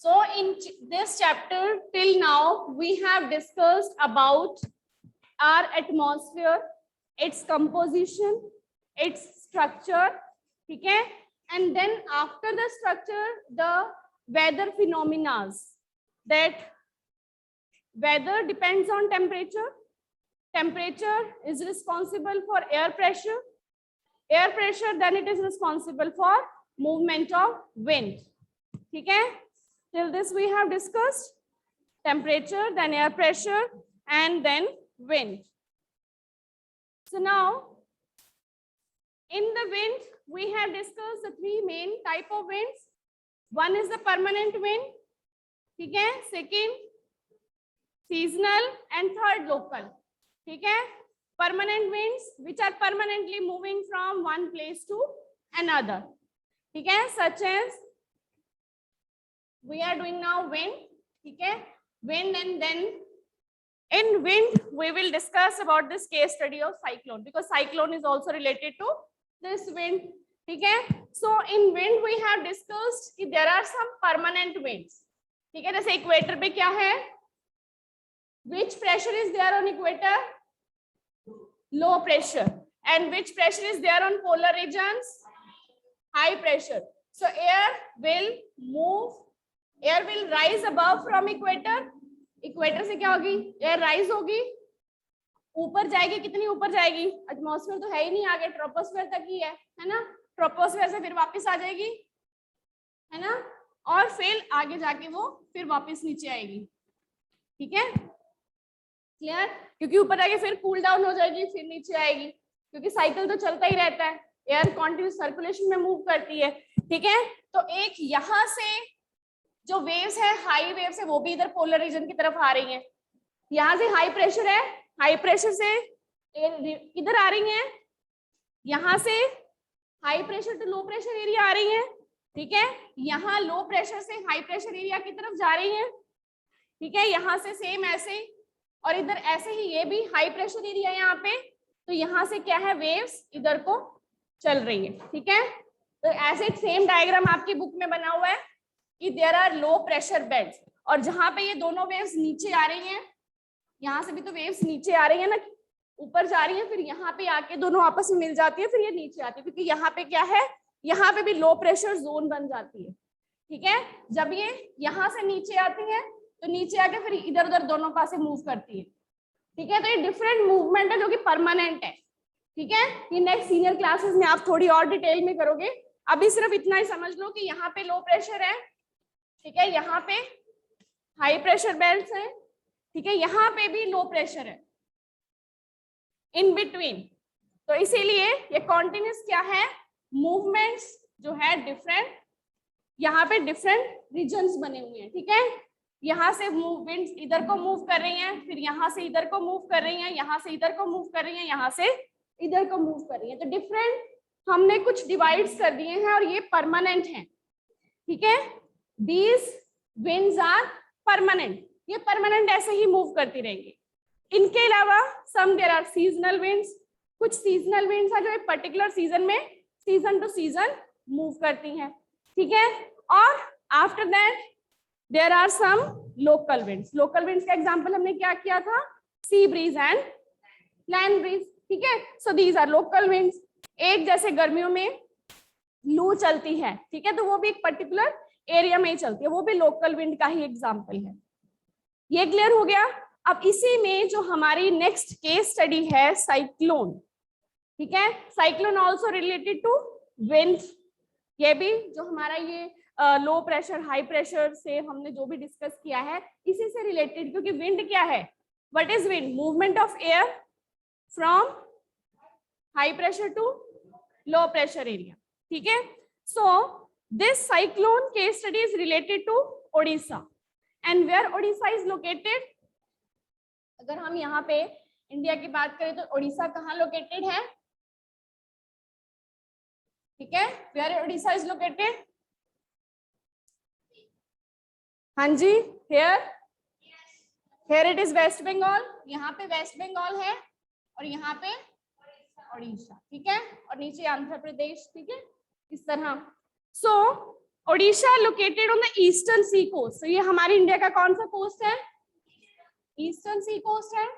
So in this chapter till now we have discussed about our atmosphere, its composition, its structure, ठीक है, and then after the structure the weather phenomena, that weather depends on temperature. Temperature is responsible for air pressure. Air pressure, then it is responsible for movement of wind. ठीक है, till this we have discussed temperature, then air pressure, and then wind. So now in the wind we have discussed the three main type of winds. One is the permanent wind, ठीक है, second seasonal, and third local. ठीक है, permanent winds which are permanently moving from one place to another, ठीक है, such as we are doing now wind, ठीक है, wind, and then in wind we will discuss about this case study of cyclone, because cyclone is also related to this wind, ठीक है. So in wind we have discussed कि there are some permanent winds, ठीक है, जैसे equator पे क्या है, which pressure is there on equator, low pressure, and which pressure is there on polar regions, high pressure. So air will move, air will rise above from equator. Equator से क्या होगी, air rise होगी, ऊपर जाएगी, कितनी ऊपर जाएगी, atmosphere तो है ही नहीं, आगे ट्रोपोस्फेयर तक ही है ना, ट्रोपोस्फेयर से फिर वापस आ जाएगी, है ना, और फिर आगे जाके वो फिर वापस नीचे आएगी, ठीक है, क्लियर, क्योंकि ऊपर जाके फिर कूल डाउन हो जाएगी, फिर नीचे आएगी, क्योंकि साइकिल तो चलता ही रहता है, एयर कॉन्टिन्यूस सर्कुलेशन में मूव करती है, ठीक है. तो एक यहाँ से जो वेव्स है, हाई वेव्स है, वो भी इधर पोलर रीजन की तरफ आ रही हैं. यहाँ से हाई प्रेशर है, हाई प्रेशर से इधर आ रही हैं, यहाँ से high pressure to low pressure area आ रही है, ठीक है, यहाँ लो प्रेशर से हाई प्रेशर एरिया की तरफ जा रही है, ठीक है, यहाँ से सेम ऐसे, और इधर ऐसे ही ये भी हाई प्रेशर एरिया यहाँ पे, तो यहाँ से क्या है, वेव्स इधर को चल रही है, ठीक है. तो ऐसे सेम डायग्राम आपकी बुक में बना हुआ है कि there are low pressure belts, और जहां पे ये दोनों वेव्स नीचे आ रही हैं, यहाँ से भी तो वेव्स नीचे आ रही है ना, ऊपर जा रही है, फिर यहाँ पे आके दोनों आपस में मिल जाती है, फिर ये नीचे आती है, क्योंकि यहाँ पे क्या है, यहाँ पे भी लो प्रेशर जोन बन जाती है, ठीक है. जब ये यहाँ से नीचे आती है तो नीचे आके फिर इधर उधर दोनों पासे मूव करती है, ठीक है. तो ये डिफरेंट मूवमेंट है जो कि परमानेंट है, ठीक है. ये नेक्स्ट सीनियर क्लासेस में आप थोड़ी और डिटेल में करोगे, अभी सिर्फ इतना ही समझ लो कि यहाँ पे लो प्रेशर है, ठीक है, यहाँ पे हाई प्रेशर बेल्ट है, ठीक है, यहाँ पे भी लो प्रेशर है इन बिटवीन. तो इसीलिए ये कॉन्टिन्यूस क्या है, मूवमेंट्स जो है डिफरेंट, यहाँ पे डिफरेंट रीजन्स बने हुए हैं, ठीक है. यहाँ से मूवमेंट्स इधर को मूव कर रही हैं, फिर यहाँ से इधर को मूव कर रही हैं, यहाँ से इधर को मूव कर रही हैं, यहाँ से इधर को मूव कर रही हैं. तो डिफरेंट हमने कुछ डिवाइड्स कर दिए हैं और ये परमानेंट हैं, ठीक है. These winds are permanent, ये परमानेंट ऐसे ही मूव करती रहेंगी. इनके अलावा some there are seasonal winds, कुछ seasonal winds है जो एक पर्टिकुलर सीजन में सीजन टू सीजन मूव करती हैं, ठीक है. और after that there are some local winds. Local winds का एग्जांपल हमने क्या किया था, sea breeze and land breeze, ठीक है. सो these are local winds. एक जैसे गर्मियों में लू चलती है, ठीक है, तो वो भी एक पर्टिकुलर एरिया में ही चलती है, वो भी लोकल विंड का ही एग्जांपल है. ये क्लियर हो गया. अब इसी में जो हमारी नेक्स्ट केस स्टडी है साइक्लोन, ठीक है. Cyclone also related to wind, ये भी जो हमारा ये लो प्रेशर हाई प्रेशर से हमने जो भी डिस्कस किया है इसी से रिलेटेड, क्योंकि विंड क्या है, what is wind, movement of air from high pressure to low pressure area, ठीक है. सो this cyclone case study is related to Odisha, and where Odisha is located, अगर हम यहाँ पे इंडिया की बात करें तो ओडिशा कहाँ लोकेटेड है, ठीक है, where Odisha is located, हाँ जी, here it is West Bengal, यहाँ पे वेस्ट बंगाल है और यहाँ पे ओडिशा, ठीक है, और नीचे आंध्र प्रदेश, ठीक है, इस तरह. So Odisha located on the eastern sea coast. तो ये हमारी इंडिया का कौन सा कोस्ट है? ईस्टर्न सी कोस्ट है।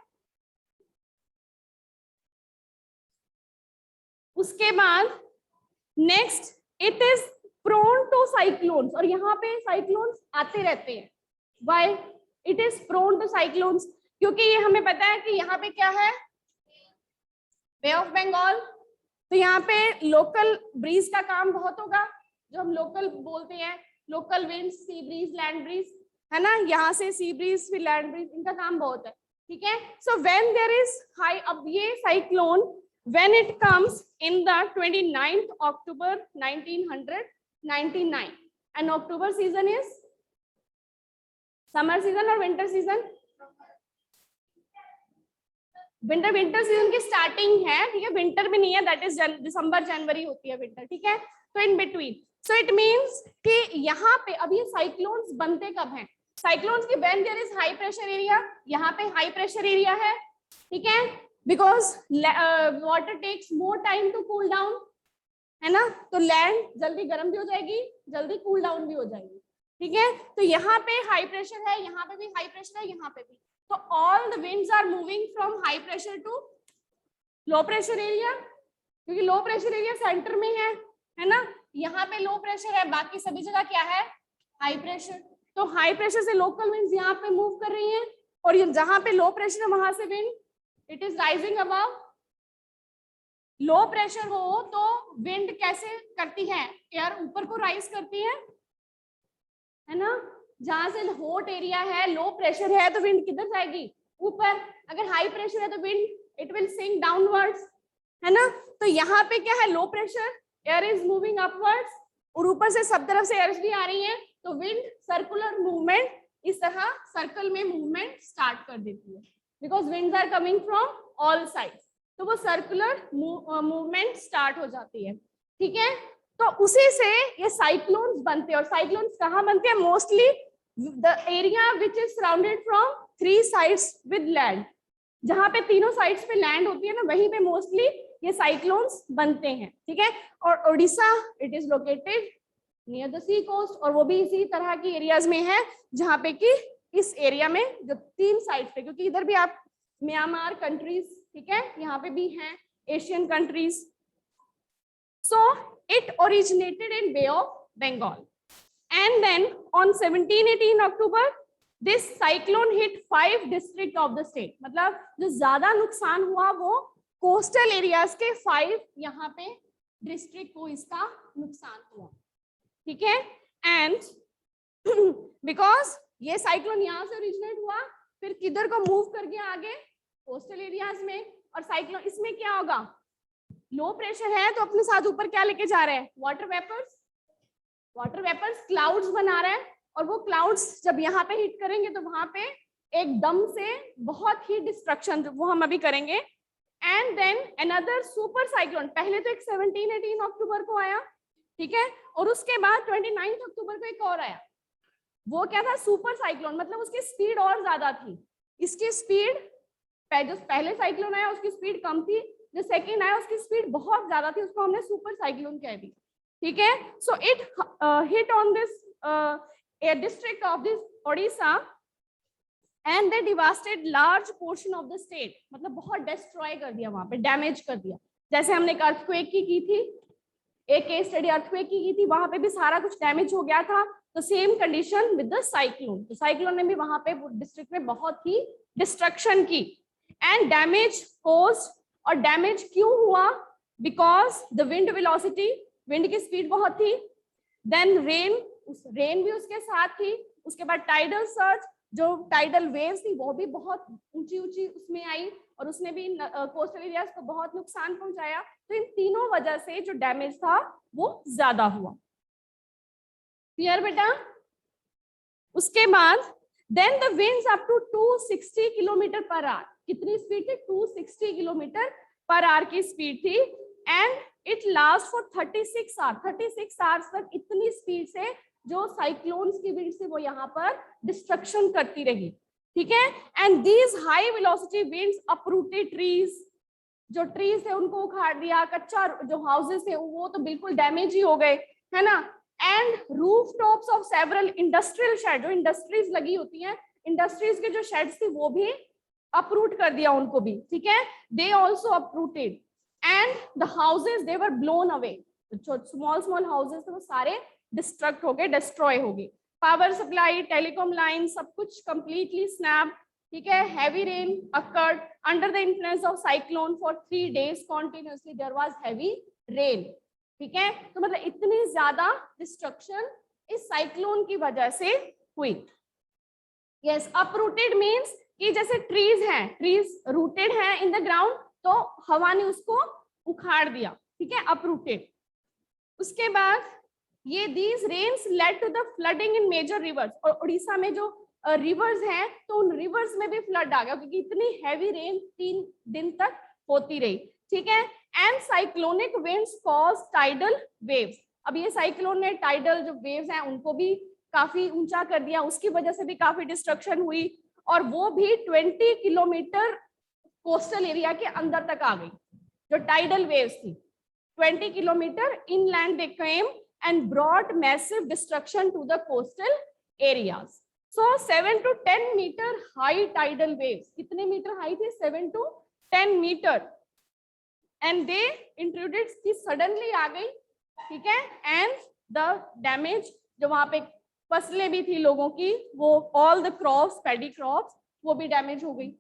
उसके बाद next, it is prone to cyclones, और यहाँ पे साइक्लोन्स आते रहते हैं। Why it is prone to cyclones? क्योंकि ये हमें पता है कि यहाँ पे क्या है, बे ऑफ बंगाल। तो यहाँ पे लोकल ब्रीज का काम बहुत होगा, जो हम लोकल बोलते हैं, local wind, sea breeze, land breeze, है ना। यहाँ से सी ब्रीज फिर लैंड ब्रीज, इनका काम बहुत है, ठीक है। So when there is high, अब ये cyclone when it comes in the 29th October 1999 and October season is summer season or winter season? Winter season की स्टार्टिंग है, ठीक है। विंटर भी नहीं है, दैट इज दिसंबर जनवरी होती है विंटर, ठीक है। तो in between, so it means कि यहाँ पे अब ये साइक्लोन्स बनते कब हैं? साइक्लोन्स की when there is high pressure area, यहाँ पे हाई प्रेशर एरिया है, ठीक है, because water takes more time to cool down, है ना। तो लैंड जल्दी गर्म भी हो जाएगी, जल्दी कूल डाउन भी हो जाएगी, ठीक है। तो यहाँ पे हाई प्रेशर है, यहाँ पे भी हाई प्रेशर है, यहाँ पे भी। तो all the winds are moving from high pressure to low pressure area, क्योंकि लो प्रेशर एरिया सेंटर में है ना। यहाँ पे लो प्रेशर है, बाकी सभी जगह क्या है, हाई प्रेशर। तो हाई प्रेशर से लोकल विंड्स यहाँ पे मूव कर रही हैं, और ये जहाँ पे लो प्रेशर है वहां से wind it is rising above. Low pressure हो तो विंड कैसे करती है, एयर ऊपर को राइज करती है ना। जहां से हॉट एरिया है, लो प्रेशर है, तो विंड किधर जाएगी, ऊपर। अगर हाई प्रेशर है तो wind it will sink downwards, है ना। तो यहाँ पे क्या है, low pressure, air is moving upwards, और ऊपर से सब तरफ से एयर भी आ रही है, तो विंड सर्कुलर मूवमेंट, इस तरह सर्कल में मूवमेंट स्टार्ट कर देती है, because winds are coming from all sides. तो वो सर्कुलर मूवमेंट स्टार्ट हो जाती है, ठीक है। तो उसी से ये साइक्लोन्स बनते हैं, और साइक्लोन्स कहाँ बनते हैं? Mostly the area which is surrounded from 3 sides with land, जहां पे तीनों साइड्स पे लैंड होती है ना, वहीं पे मोस्टली ये साइक्लोन्स बनते हैं, ठीक है। और Odisha it is located near the sea coast, और वो भी इसी तरह की एरियाज में है, जहाँ पे कि इस एरिया में जो 3 साइड्स पे, क्योंकि इधर भी आप म्यांमार कंट्रीज, ठीक है, यहाँ पे भी हैं Asian countries. So it originated in Bay of Bengal, and then on 17-18 October this cyclone hit 5 districts of the state। मतलब जो ज्यादा नुकसान हुआ वो कोस्टल एरियाज के 5 यहाँ पे डिस्ट्रिक्ट को इसका नुकसान हुआ, ठीक है। एंड बिकॉज ये साइक्लोन यहाँ से ओरिजिनेट हुआ, फिर किधर को मूव कर गया आगे, कोस्टल एरियाज में। और साइक्लोन इसमें क्या होगा, लो प्रेशर है तो अपने साथ ऊपर क्या लेके जा रहे हैं, water vapours. Water vapours clouds बना रहा है, और वो क्लाउड्स जब यहाँ पे हिट करेंगे तो वहां पे एकदम से बहुत ही डिस्ट्रक्शन, वो हम अभी करेंगे। And then another super cyclone, पहले तो एक 17-18 अक्टूबर को आया, ठीक है, और उसके बाद 29 अक्टूबर को एक और आया। वो क्या था, सुपर साइक्लोन, मतलब उसकी स्पीड और ज्यादा थी। इसकी स्पीड, जो पहले साइक्लोन आया उसकी स्पीड कम थी, जो सेकेंड आया उसकी स्पीड बहुत ज्यादा थी, उसको हमने सुपर साइक्लोन कह दी, ठीक है। So it hit on this district of this Odisha and they devastated large portion of the state, मतलब बहुत डिस्ट्रॉय कर दिया, वहां पे डैमेज कर दिया। जैसे हमने एक अर्थक्वेक की थी, एक केस स्टडी अर्थक्वेक की थी, वहां पे भी सारा कुछ डैमेज हो गया था। तो same condition with the cyclone, तो साइक्लोन ने भी वहां पे डिस्ट्रिक्ट में बहुत ही डिस्ट्रक्शन की एंड डैमेज कोज्ड। और डैमेज क्यों हुआ, because the wind velocity, wind की स्पीड बहुत थी, देन रेन भी उसके साथ थी, उसके बाद टाइडल सर्ज, जो टाइडल वेव्स थी वो भी बहुत ऊंची ऊंची उसमें आई, और उसने भी कोस्टल एरियाज को बहुत नुकसान पहुंचाया। तो इन तीनों वजह से जो डैमेज था वो ज्यादा हुआ। क्लियर बेटा? उसके बाद then the winds up to 260 kilometre per hour, कितनी स्पीड थी, 260 किलोमीटर पर आवर की स्पीड थी। And it last for 36 hour, 36 hours तक इतनी स्पीड से जो साइक्लोन्स की विंड से वो यहाँ पर डिस्ट्रक्शन करती रही, ठीक है। And these high velocity winds uprooted trees, जो ट्रीज थे उनको उखाड़ दिया, कच्चा जो हाउसेस थे वो तो बिल्कुल डैमेज ही हो गए, है ना। And roof tops of several industrial shed, जो इंडस्ट्रीज लगी होती हैं, इंडस्ट्रीज के जो शेड्स थी वो भी अपरूट कर दिया उनको भी, ठीक है, they also uprooted and the houses they were blown away, जो स्मॉल स्मॉल हाउसेज थे वो सारे डिस्ट्रक्ट हो गए, डिस्ट्रॉय हो गए, पावर सप्लाई, टेलीकॉम लाइन सब कुछ कंप्लीटली स्नैप, ठीक है, heavy rain occurred under the influence of cyclone for 3 days continuously there was heavy rain, ठीक है, तो मतलब इतनी ज्यादा डिस्ट्रक्शन इस साइक्लोन की वजह से हुई। यस, अपरूटेड मींस कि जैसे ट्रीज हैं, ट्रीज रूटेड हैं इन द ग्राउंड, तो हवा ने उसको उखाड़ दिया, ठीक है, अपरूटेड। उसके बाद ये these rains led to the flooding in major rivers, और उड़ीसा में जो रिवर्स हैं तो उन रिवर्स में भी फ्लड आ गया क्योंकि इतनी हैवी रेन 3 दिन तक होती रही, ठीक है, and cyclonic winds cause tidal waves. अब ये साइक्लोन ने टाइडल जो वेव्स हैं उनको भी काफी ऊंचा कर दिया, उसकी वजह से भी काफी डिस्ट्रक्शन हुई, और वो भी 20 किलोमीटर कोस्टल एरिया के अंदर तक आ गई जो टाइडल वेव्स थी। 20 kilometre inland they came and brought massive destruction to the coastal areas. So 7 to 10 meter high tidal waves. कितने मीटर हाई थे? 7 to 10 meter. And they intruded कि suddenly आ गई, ठीक है, and the damage जो वहां पे फसलें भी थी लोगों की, वो all the crops, paddy crops, वो भी डैमेज हो गई,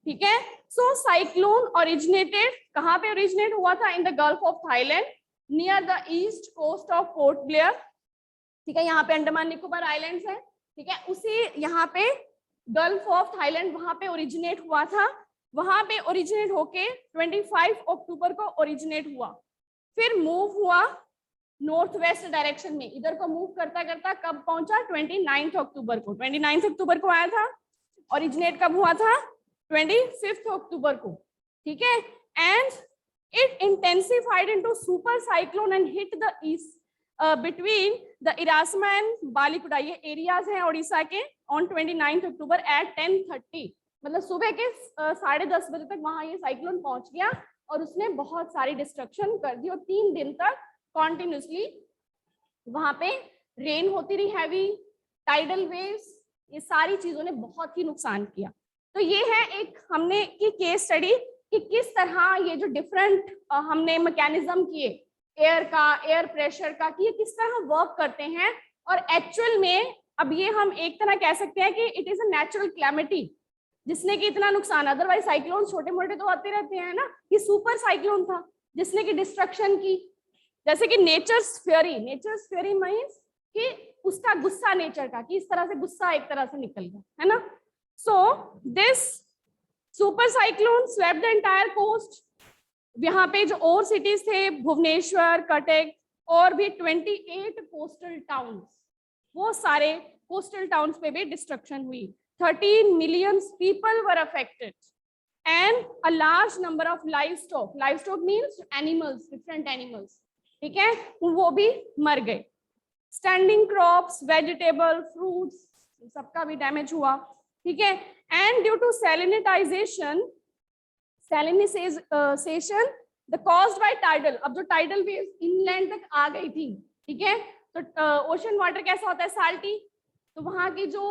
ठीक है। So cyclone originated, कहाँ पे originate हुआ था? In the Gulf of Thailand, near the east coast of Port Blair, ठीक है, यहाँ पे अंडमान निकोबार आइलैंड्स है, ठीक है, उसी यहाँ पे गल्फ ऑफ थाईलैंड वहां पे ओरिजिनेट हुआ था, वहां पे ओरिजिनेट होके 25 अक्टूबर को ओरिजिनेट हुआ, फिर मूव हुआ नॉर्थ वेस्ट डायरेक्शन में, इधर को मूव करता करता कब पहुंचा? 29 अक्टूबर को, 29 अक्टूबर को आया था, ओरिजिनेट कब हुआ था? 25 अक्टूबर को, ठीक है, and it intensified into super cyclone and hit the east between the Irasma and Balikuda, ये एरियाज हैं ओडिशा के, on 29 अक्टूबर at 10:30, मतलब सुबह के 10:30 बजे तक वहां ये साइक्लोन पहुंच गया और उसने बहुत सारी डिस्ट्रक्शन कर दी, और 3 दिन तक कॉन्टिन्यूसली वहां पे रेन होती रही, हैवी टाइडल वेव्स, ये सारी चीजों ने बहुत ही नुकसान किया। तो ये है एक हमने की केस स्टडी कि किस तरह ये जो डिफरेंट हमने मैकेनिज्म किए एयर का, एयर प्रेशर का, कि ये किस तरह वर्क करते हैं, और एक्चुअल में अब ये हम एक तरह कह सकते हैं कि it is a natural calamity जिसने कि इतना नुकसान, अदरवाइज साइक्लोन छोटे मोटे तो आते रहते हैं ना, ये सुपर साइक्लोन था जिसने की डिस्ट्रक्शन की, जैसे कि नेचर्स फ्यूरी मींस कि उसका गुस्सा नेचर का, कि इस तरह से गुस्सा एक तरह से निकल गया, है ना। So this super cyclone swept the entire coast, यहाँ पे जो और सिटीज थे भुवनेश्वर, कटक और भी 28 कोस्टल टाउन्स, वो सारे कोस्टल टाउन्स पे भी डिस्ट्रक्शन हुई, 13 million people were affected and a large number of livestock means animals, different animals, ठीक है, वो भी मर गए, स्टैंडिंग क्रॉप्स, वेजिटेबल, फ्रूट्स, सबका भी डैमेज हुआ, ठीक है, and due to salinisation the caused by tidal, अब जो टाइडल वेव्स इनलैंड तक आ गई थी, ठीक है, तो ओशन वाटर कैसा होता है? साल्टी, तो वहां की जो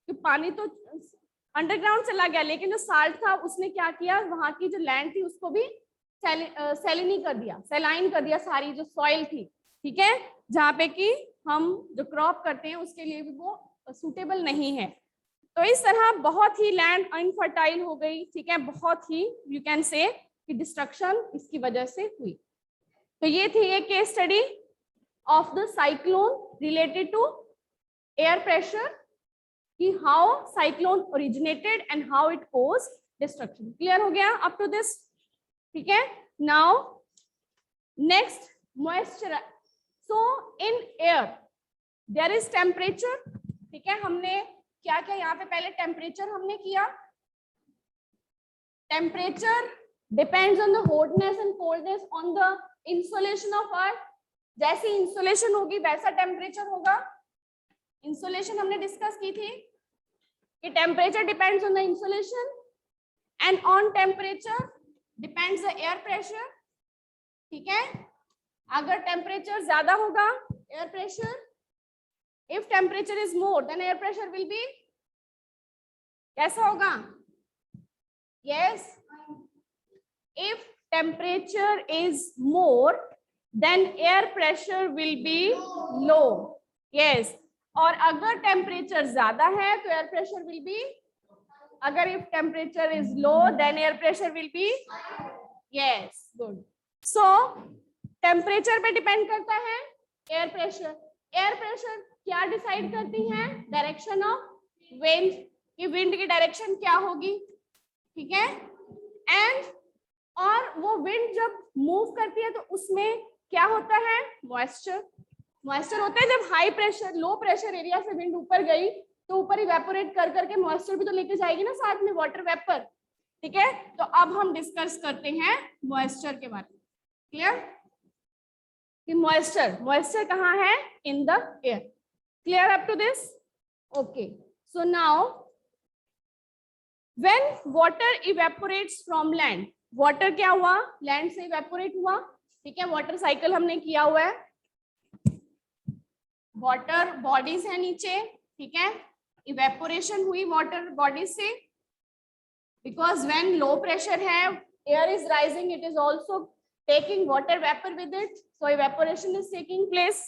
पानी तो अंडरग्राउंड चला गया, लेकिन जो साल्ट था उसने क्या किया, वहां की जो लैंड थी उसको भी सैलिनी कर दिया, सैलाइन कर दिया, सारी जो सॉइल थी, ठीक है, जहाँ पे कि हम जो क्रॉप करते हैं उसके लिए भी वो सूटेबल नहीं है। तो इस तरह बहुत ही लैंड अनफर्टाइल हो गई, ठीक है, बहुत ही यू कैन से कि डिस्ट्रक्शन इसकी वजह से हुई। तो ये थी एक case study of the cyclone related to air pressure, कि how cyclone originated and how it cause destruction. Clear हो गया अप टू दिस? ठीक है, now next moisture. So in air there is temperature, ठीक है, हमने क्या क्या यहाँ पे पहले टेम्परेचर हमने किया, temperature depends on the hotness and coldness on the insulation of earth, जैसी इंसुलेशन होगी वैसा टेम्परेचर होगा। इंसुलेशन हमने डिस्कस की थी कि temperature depends on the insulation and on temperature depends the air pressure, ठीक है, अगर टेम्परेचर ज्यादा होगा air pressure. If temperature is more, then air pressure will be कैसा होगा? Yes. If temperature is more, then air pressure will be low. Yes. और अगर temperature ज्यादा है तो एयर प्रेशर विल बी, अगर if temperature is low then air pressure will be, yes, good. So temperature पे depend करता है air pressure. Air pressure क्या डिसाइड करती है? डायरेक्शन ऑफ विंड, कि विंड की डायरेक्शन क्या होगी, ठीक है. एंड और वो विंड जब मूव करती है तो उसमें क्या होता है? मॉइस्चर. मॉइस्चर होता है जब हाई प्रेशर, लो प्रेशर एरिया से विंड ऊपर गई तो ऊपर इवेपोरेट कर करके मॉइस्चर भी तो लेके जाएगी ना साथ में, वाटर वेपर, ठीक है. तो अब हम डिस्कस करते हैं मॉइस्चर के बारे में. क्लियर कि मॉइस्चर, मॉइस्चर कहाँ है? In the air. Clear up to this? Okay. So now when water evaporates from land, water क्या हुआ? लैंड से इवेपोरेट हुआ, ठीक है. वाटर साइकिल हमने किया हुआ है. वाटर बॉडीज है नीचे, ठीक है. इवेपोरेशन हुई वाटर बॉडीज से, बिकॉज व्हेन लो प्रेशर है, air is rising, it is also taking water vapour with it, so evaporation is taking place.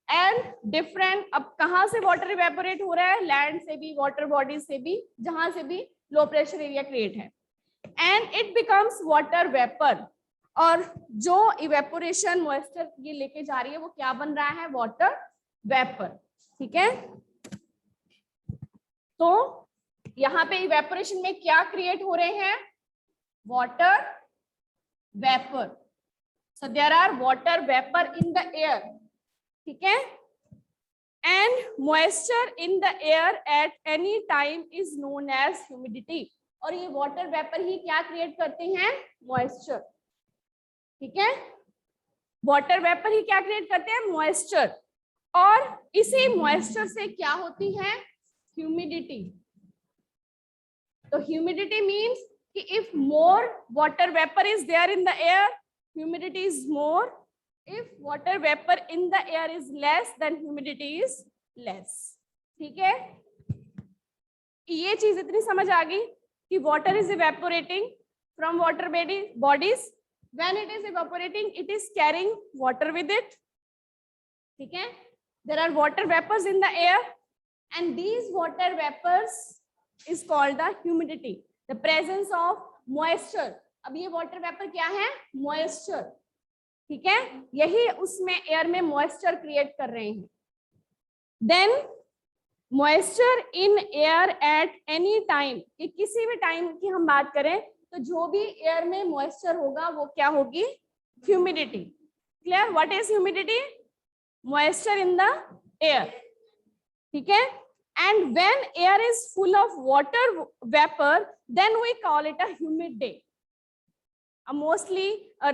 And different, अब कहाँ से वाटर इवेपोरेट हो रहा है? लैंड से भी, वाटर बॉडीज से भी, जहां से भी लो प्रेशर एरिया क्रिएट है. And it becomes water vapour. और जो इवेपोरेशन मॉइस्चर ये लेके जा रही है वो क्या बन रहा है? वाटर वेपर, ठीक है. तो यहाँ पे इवेपोरेशन में क्या क्रिएट हो रहे हैं? Water vapour. So there are water vapour in the air, ठीक है. And moisture in the air at any time is known as humidity. और ये वाटर वेपर ही क्या क्रिएट करते हैं? मॉइस्चर, ठीक है. वाटर वेपर ही क्या क्रिएट करते हैं? मॉइस्चर. और इसी मॉइस्चर से क्या होती है? ह्यूमिडिटी. तो ह्यूमिडिटी मीन्स कि if more water vapour is there in the air, humidity is more. If water vapour in the air is less, then humidity is less, ठीक है. ये चीज इतनी समझ आ गई कि water is evaporating from water bodies. When it is evaporating, it is carrying water with it, ठीक है. There are water vapors in the air, and these water vapors is called the humidity, the presence of moisture. अब ये water vapor क्या है? Moisture, ठीक है. यही उसमें air में moisture create कर रहे हैं. Then moisture in air at any time, कि किसी भी टाइम की हम बात करें तो जो भी air में moisture होगा वो क्या होगी? Humidity. Clear? What is humidity? Moisture in the air, ठीक है. And when air is full of water vapor, then we call it a humid day. Mostly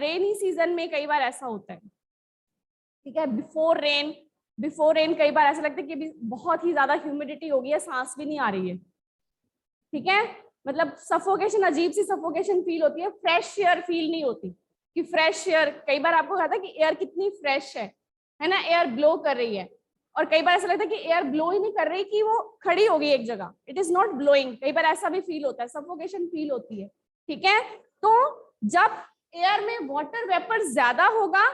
rainy season में कई बार ऐसा होता है, ठीक है. बिफोर रेन कई बार ऐसा लगता है कि बहुत ही ज्यादा ह्यूमिडिटी हो गई है, सांस भी नहीं आ रही है, ठीक है. मतलब सफोकेशन, अजीब सी सफोकेशन फील होती है, फ्रेश एयर फील नहीं होती. कि फ्रेश एयर, कई बार आपको कहता है कि एयर कितनी फ्रेश है ना, एयर ब्लो कर रही है. और कई बार ऐसा लगता है कि एयर ब्लो ही नहीं कर रही, कि वो खड़ी हो गई एक जगह, इट इज नॉट ब्लोइंग. कई बार ऐसा भी फील होता है, सफोकेशन फील होती है, ठीक है. तो जब एयर में वाटर वेपर ज्यादा होगा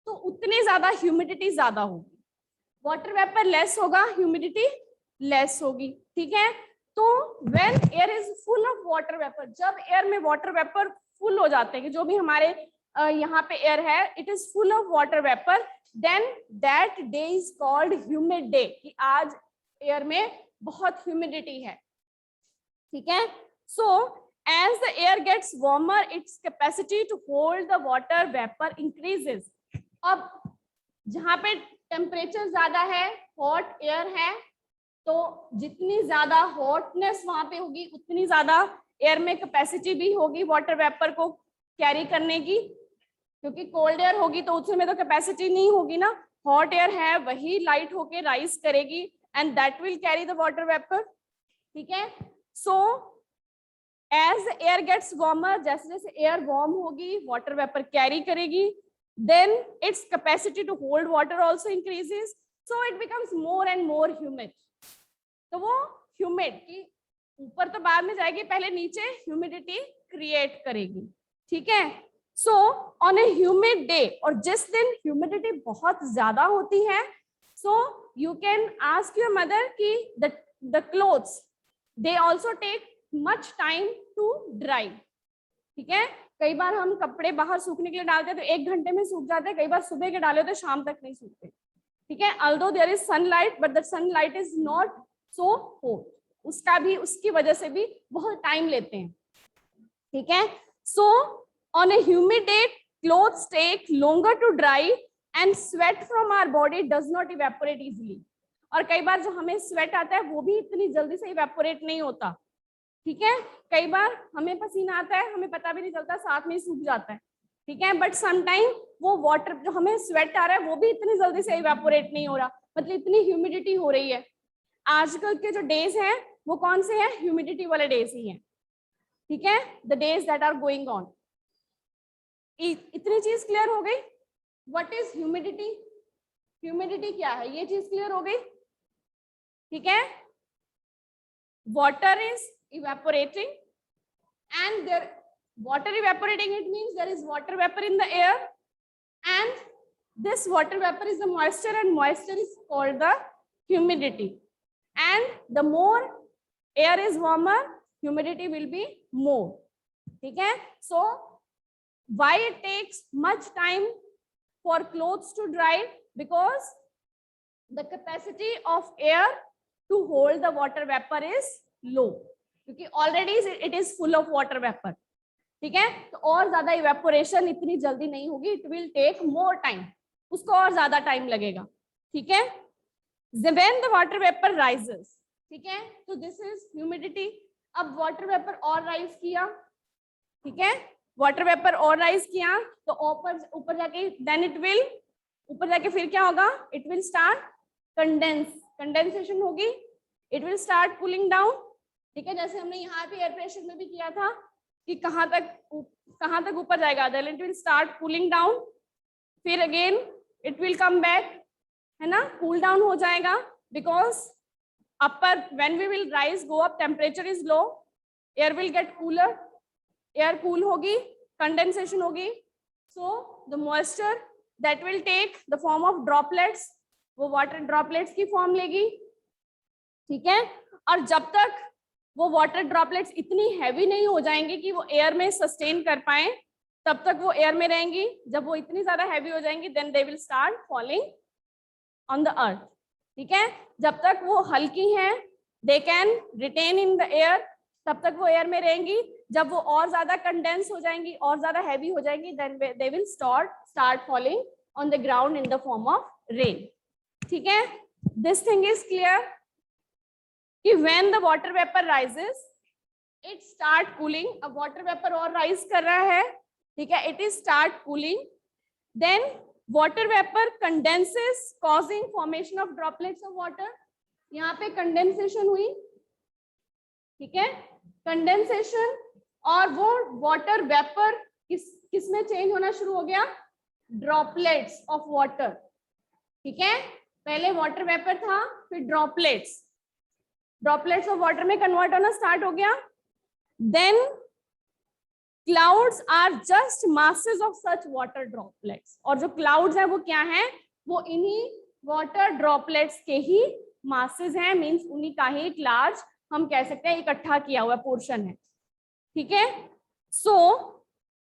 तो उतनी ज्यादा ह्यूमिडिटी ज्यादा होगी. वाटर वेपर लेस होगा, ह्यूमिडिटी लेस होगी, ठीक है. तो when air is full of water vapour, जब एयर में वाटर वेपर फुल हो जाते हैं, कि जो भी हमारे यहाँ पे एयर है, it is full of water vapour, then that day is called humid day, कि आज एयर में बहुत ह्यूमिडिटी है, ठीक है. So as the air gets warmer, its capacity to hold the water vapor increases. अब जहाँ पे टेम्परेचर ज्यादा है, हॉट एयर है, तो जितनी ज्यादा हॉटनेस वहां पे होगी उतनी ज्यादा एयर में कैपेसिटी भी होगी वाटर वेपर को कैरी करने की. क्योंकि कोल्ड एयर होगी तो उसमें तो कैपेसिटी नहीं होगी ना. हॉट एयर है, वही लाइट होके राइज करेगी and that will carry the water vapour, ठीक है. So as air gets warmer, जैसे जैसे एयर वार्म होगी वाटर वेपर कैरी करेगी. then its capacity to hold water also increases, so it becomes more and more humid. तो वो humid की ऊपर तो बाद में जाएगी, पहले नीचे humidity create करेगी, ठीक है. So on a humid day, और जिस दिन humidity बहुत ज्यादा होती है, so you can ask your mother कि the clothes they also take much time to dry, ठीक है. कई बार हम कपड़े बाहर सूखने के लिए डालते हैं तो 1 घंटे में सूख जाते हैं, कई बार सुबह के डाले तो शाम तक नहीं सूखते, ठीक है. although there is sunlight but the sunlight is not so hot, उसकी वजह से भी बहुत टाइम लेते हैं, ठीक है. so on a humid day clothes take longer to dry and sweat from our body does not evaporate easily. और कई बार जो हमें स्वेट आता है वो भी इतनी जल्दी से इवेपोरेट नहीं होता, ठीक है. कई बार हमें पसीना आता है, हमें पता भी नहीं चलता, साथ में ही सूख जाता है, ठीक है. बट समटाइम वो वाटर जो हमें स्वेट आ रहा है वो भी इतनी जल्दी से इवेपोरेट नहीं हो रहा, मतलब इतनी ह्यूमिडिटी हो रही है. आजकल के जो डेज हैं वो कौन से हैं, ह्यूमिडिटी वाले डेज ही हैं, ठीक है. The days that are going on. इतनी चीज क्लियर हो गई. व्हाट इज ह्यूमिडिटी, ह्यूमिडिटी क्या है, ये चीज क्लियर हो गई, ठीक है. water is evaporating and there water evaporating, it means there is water vapor in the air and this water vapor is the moisture and moisture is called the humidity, and the more air is warmer humidity will be more, ठीक है. so why it takes much time for clothes to dry, because the capacity of air to hold the water vapor is low, क्योंकि already it is full of water vapor, ठीक है. तो और ज्यादा evaporation इतनी जल्दी नहीं होगी, it will take more time, उसको और ज्यादा टाइम लगेगा, ठीक है. when the water vapor rises, ठीक है, तो this is humidity. अब water vapor और rise किया, ठीक है, water vapor और rise किया तो ऊपर जाके then it will ऊपर जाके फिर क्या होगा, it will start कंडेंसेशन होगी, it will start cooling down, ठीक है. जैसे हमने यहाँ पे एयर प्रेशर में भी किया था कि कहाँ तक ऊपर जाएगा, then it will start cooling down, फिर again it will come back, है ना, कूल डाउन हो जाएगा. Because upper when we will rise go up temperature is low, air will get cooler, air cool होगी, कंडेंसेशन होगी, so the moisture that will take the form of droplets, वो water droplets की form लेगी, ठीक है. और जब तक वो वाटर ड्रॉपलेट्स इतनी हैवी नहीं हो जाएंगी कि वो एयर में सस्टेन कर पाए, तब तक वो एयर में रहेंगी. जब वो इतनी ज्यादा हैवी हो जाएंगी then they will start falling on the earth, ठीक है. जब तक वो हल्की हैं they can retain in the air, तब तक वो एयर में रहेंगी. जब वो और ज्यादा कंडेंस हो जाएंगी, और ज्यादा हैवी हो जाएंगी, then they will start falling on the ground in the form of rain, ठीक है. दिस थिंग इज क्लियर कि when the water vapour rises it start cooling. अब वाटर वेपर और राइज कर रहा है, ठीक है, it is start cooling, then water vapour condenses causing formation of droplets of water. यहाँ पे कंडेंसेशन हुई, ठीक है, कंडेंसेशन, और वो वाटर वेपर किसमें चेंज होना शुरू हो गया, ड्रॉपलेट्स ऑफ वाटर, ठीक है. पहले वाटर वेपर था, फिर ड्रॉपलेट्स ऑफ वाटर में कन्वर्ट होना स्टार्ट हो गया. Then clouds are just masses of such water droplets, और जो क्लाउड्स हैं वो क्या हैं, वो इन्हीं वाटर ड्रॉपलेट्स के ही मासेस हैं, मींस उन्हीं का ही एक लार्ज, हम कह सकते हैं इकट्ठा किया हुआ पोर्शन है, ठीक है. So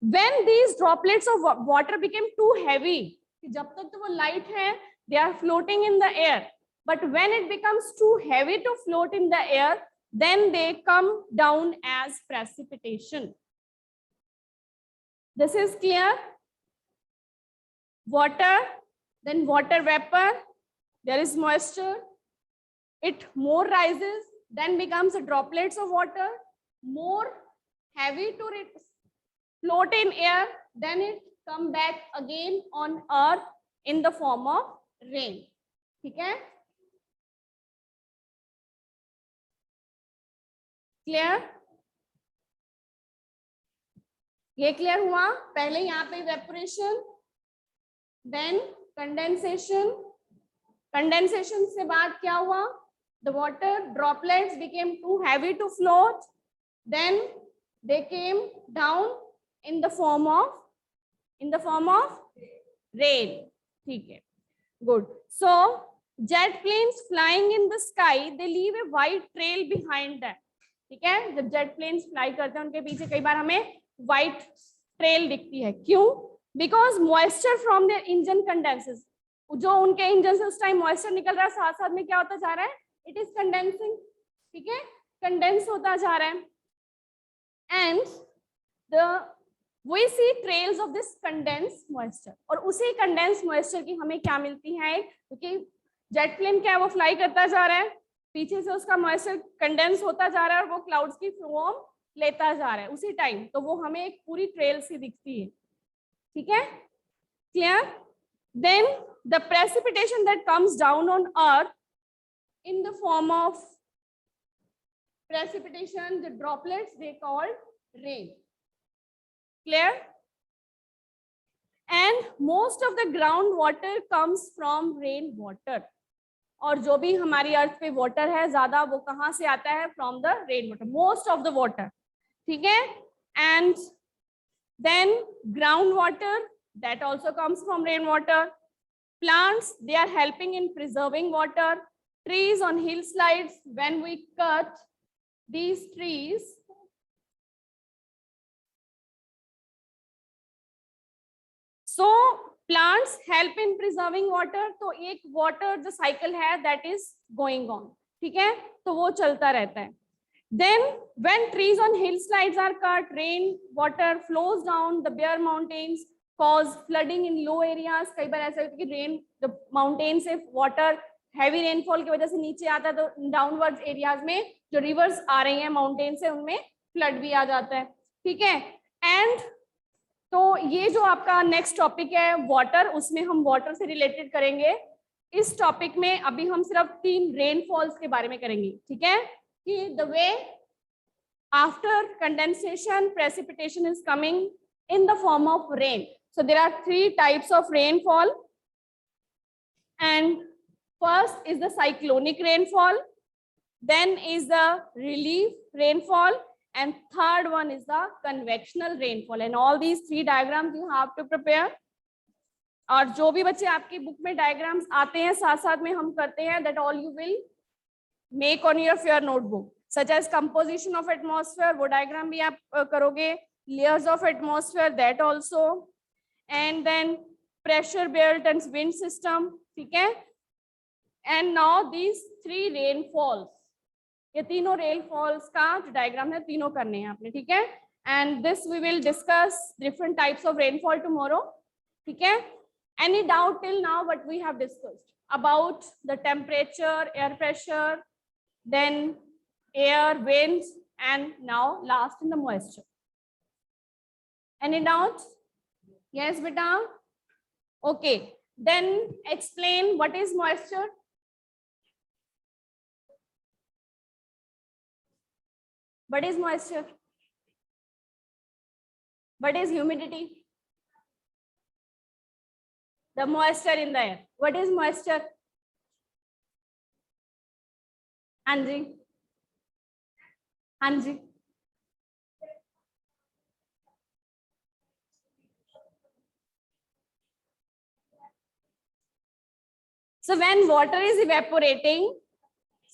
when these droplets of water became too heavy, जब तक तो वो लाइट है, they are floating in the air, but when it becomes too heavy to float in the air, then they come down as precipitation. This is clear. Water, then water vapor, there is moisture, it more rises, then becomes droplets of water, more heavy to float in air, then it come back again on earth in the form of rain, ठीक है. Clear, ये clear हुआ. पहले यहाँ पे evaporation, then condensation, condensation से बाद क्या हुआ, the water droplets became too heavy to float, then they came down in the form of rain. ठीक है, good. So jet planes flying in the sky, they leave a white trail behind them. ठीक है, जब jet planes fly करते हैं उनके पीछे कई बार हमें व्हाइट ट्रेल दिखती है, क्यों? Because moisture from their engine condenses, जो उनके इंजन से उस टाइम मॉइस्चर निकल रहा है, साथ साथ में क्या होता जा रहा है, इट इज कंडेंसिंग, ठीक है, कंडेंस होता जा रहा है, and the we see trails of this condensed moisture, और उसी condensed moisture की हमें क्या मिलती है, क्योंकि जेट प्लेन क्या है, वो फ्लाई करता जा रहा है, पीछे से उसका मॉइस्चर कंडेंस होता जा रहा है और वो क्लाउड्स की फॉर्म लेता जा रहा है उसी टाइम, तो वो हमें एक पूरी ट्रेल सी दिखती है, ठीक है, clear? Then the precipitation that comes down on earth in the form of precipitation, the droplets they called rain. Clear? And most of the groundwater comes from rain water. और जो भी हमारी अर्थ पे वाटर है ज्यादा, वो कहाँ से आता है, from the rain water, most of the water, ठीक है, and then ground water that also comes from rain water. Plants they are helping in preserving water. Trees on hill slides, when we cut these trees, so plants help in preserving water. तो एक water जो cycle है that is going on, ठीक है, तो वो चलता रहता है. Then when trees on hillsides are cut, rain water flows down the bare mountains, cause flooding in low areas. कई बार ऐसा होता है कि rain the mountain से water हैवी रेनफॉल की वजह से नीचे आता है, तो डाउनवर्ड एरियाज में जो रिवर्स आ रही हैं माउंटेन से, उनमें फ्लड भी आ जाता है, ठीक है. एंड तो ये जो आपका नेक्स्ट टॉपिक है वाटर, उसमें हम वाटर से रिलेटेड करेंगे. इस टॉपिक में अभी हम सिर्फ 3 रेनफॉल्स के बारे में करेंगे, ठीक है, कि the way after condensation precipitation is coming in the form of rain. So there are 3 types of rainfall, and first is the cyclonic rainfall, then is the relief rainfall, and third one is the convectional rainfall. And all these 3 diagrams you have to prepare. और जो भी बच्चे आपकी book में diagrams आते हैं साथ साथ में हम करते हैं, that all you will make on your notebook, such as composition of atmosphere, वो डायग्राम भी आप करोगे, layers of atmosphere that also, and then pressure belt and wind system, ठीक है. And now these 3 rainfalls, ये तीनों रेनफॉल्स का जो डायग्राम है तीनों करने हैं आपने, ठीक है. And this we will discuss different types of rainfall tomorrow, ठीक है. Any doubt till now what we have discussed about the temperature, air pressure, then air, winds, and now last in the moisture. Any doubt? Yes बेटा, okay. Then explain what is moisture. What is moisture? What is humidity? The moisture in the air. What is moisture? हाँ जी, हाँ जी. So when water is evaporating,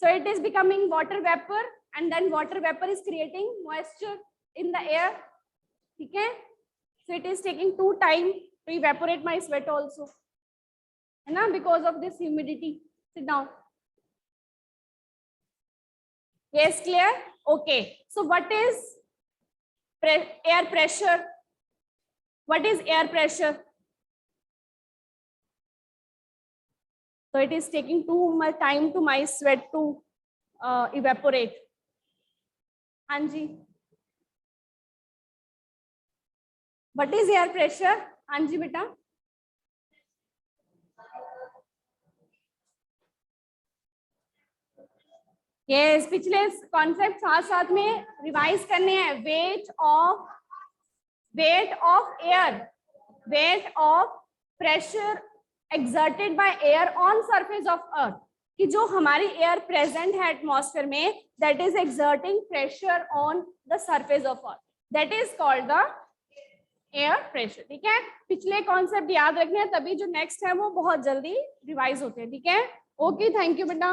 so it is becoming water vapor, and then water vapor is creating moisture in the air, ठीक है. So it is taking 2 time to evaporate my sweat also, है ना, because of this humidity. Sit down. Yes, clear? Okay. So what is air pressure? What is air pressure? So it is taking too much time to my sweat to evaporate. हाँ जी. What is air pressure? हाँ जी बेटा. Yes, पिछले concept साथ साथ में revise करने हैं. Weight of air, weight of pressure exerted by air on surface of earth, कि जो हमारी एयर प्रेजेंट है एटमॉस्फेयर में, that is exerting pressure on the surface of earth, that is called the air pressure. ठीक है, पिछले concept याद रखने हैं, तभी जो नेक्स्ट है वो बहुत जल्दी रिवाइज होते हैं. ठीक है, ओके, थैंक यू बेटा.